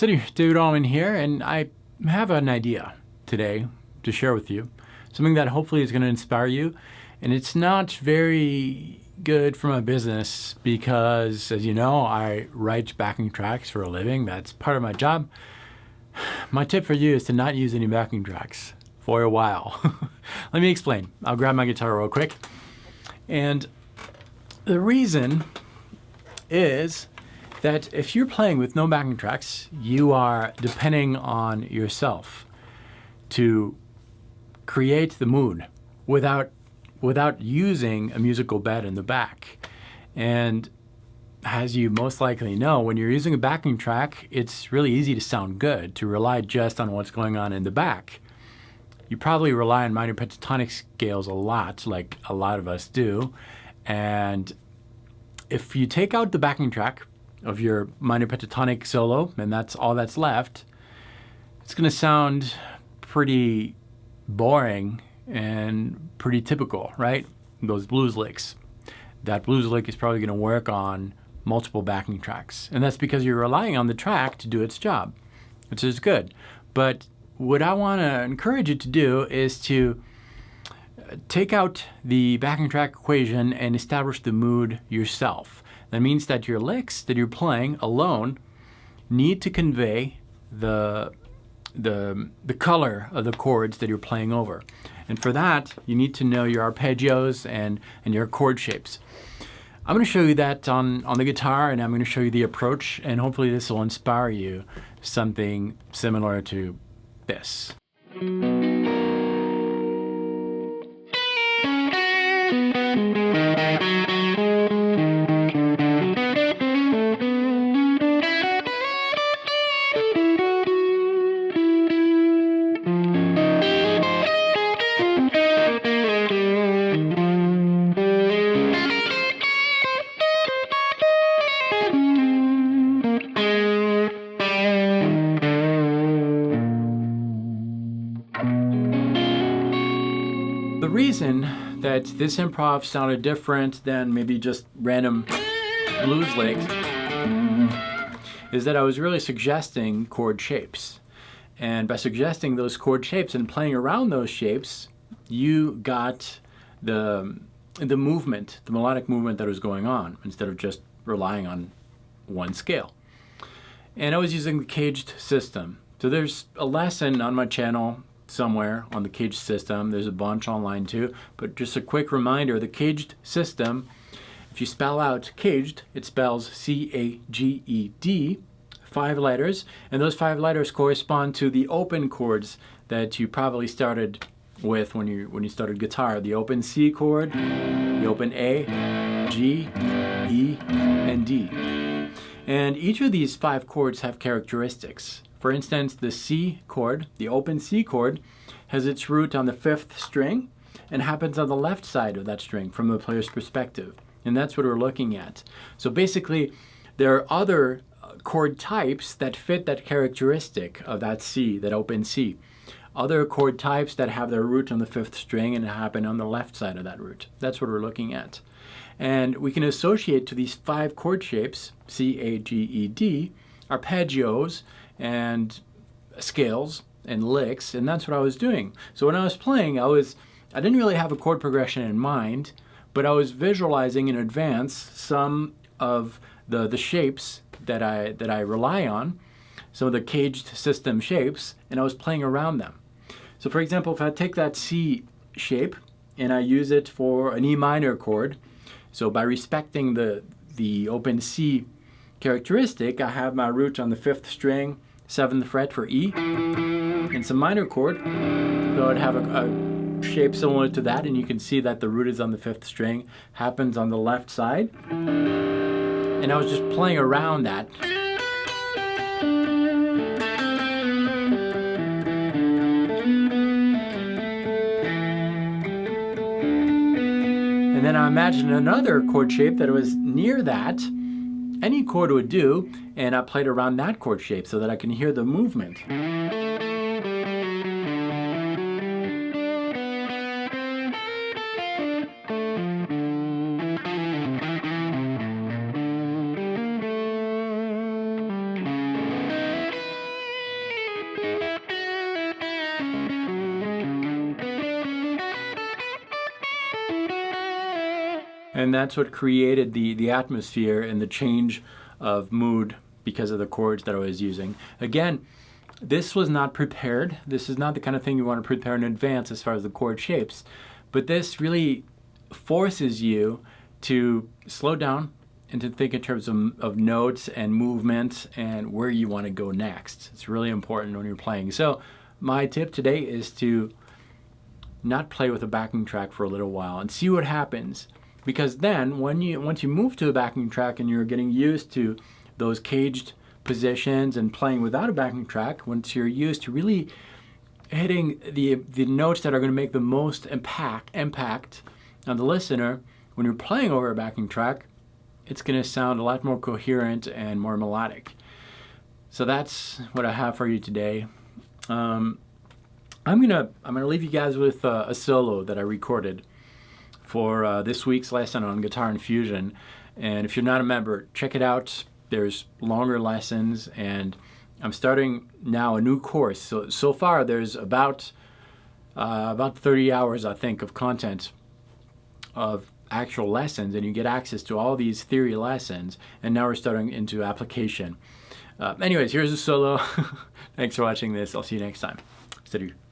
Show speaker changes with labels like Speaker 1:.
Speaker 1: So David Wallimann here, and I have an idea today to share with you, something that hopefully is going to inspire you. And it's not very good for my business because, as you know, I write backing tracks for a living. That's part of my job. My tip for you is to not use any backing tracks for a while. Let me explain. I'll grab my guitar real quick. And the reason is that if you're playing with no backing tracks, you are depending on yourself to create the mood without using a musical bed in the back. And as you most likely know, when you're using a backing track, it's really easy to sound good, to rely just on what's going on in the back. You probably rely on minor pentatonic scales a lot, like a lot of us do. And if you take out the backing track of your minor pentatonic solo, and that's all that's left, it's going to sound pretty boring and pretty typical, right? Those blues licks. That blues lick is probably going to work on multiple backing tracks. And that's because you're relying on the track to do its job, which is good. But what I want to encourage you to do is to take out the backing track equation and establish the mood yourself. That means that your licks that you're playing alone need to convey the color of the chords that you're playing over. And for that, you need to know your arpeggios and your chord shapes. I'm going to show you that on the guitar, and I'm going to show you the approach, and hopefully this will inspire you something similar to this. The reason that this improv sounded different than maybe just random blues licks is that I was really suggesting chord shapes. And by suggesting those chord shapes and playing around those shapes, you got the movement, the melodic movement that was going on, instead of just relying on one scale. And I was using the caged system. So there's a lesson on my channel somewhere on the caged system. There's a bunch online too, but just a quick reminder, the caged system, if you spell out caged, it spells C-A-G-E-D, 5 letters, and those 5 letters correspond to the open chords that you probably started with when you started guitar. The open C chord, the open A, G, E, and D. And each of these 5 chords have characteristics. For instance, the C chord, the open C chord, has its root on the 5th string and happens on the left side of that string from the player's perspective. And that's what we're looking at. So basically, there are other chord types that fit that characteristic of that C, that open C. Other chord types that have their root on the 5th string and happen on the left side of that root. That's what we're looking at. And we can associate to these 5 chord shapes, C, A, G, E, D, arpeggios and scales and licks, and that's what I was doing. So when I was playing, I didn't really have a chord progression in mind, but I was visualizing in advance some of the shapes that I rely on, some of the caged system shapes, and I was playing around them. So for example, if I take that C shape and I use it for an E minor chord, so by respecting the open C characteristic, I have my root on the 5th string, 7th fret for E, and some minor chord. So I'd have a shape similar to that, and you can see that the root is on the 5th string, happens on the left side. And I was just playing around that. And then I imagined another chord shape that was near that. Any chord would do, and I played around that chord shape so that I can hear the movement. And that's what created the atmosphere and the change of mood because of the chords that I was using. Again, this was not prepared. This is not the kind of thing you want to prepare in advance as far as the chord shapes. But this really forces you to slow down and to think in terms of notes and movements and where you want to go next. It's really important when you're playing. So my tip today is to not play with a backing track for a little while and see what happens. Because then once you move to a backing track and you're getting used to those caged positions and playing without a backing track, once you're used to really hitting the notes that are going to make the most impact on the listener, when you're playing over a backing track, it's going to sound a lot more coherent and more melodic. So that's what I have for you today. I'm gonna leave you guys with a solo that I recorded for this week's lesson on Guitar and Fusion. And if you're not a member, check it out. There's longer lessons, and I'm starting now a new course. So far there's about 30 hours, I think, of content of actual lessons, and you get access to all these theory lessons. And now we're starting into application. Anyways, here's a solo. Thanks for watching this. I'll see you next time. Salut.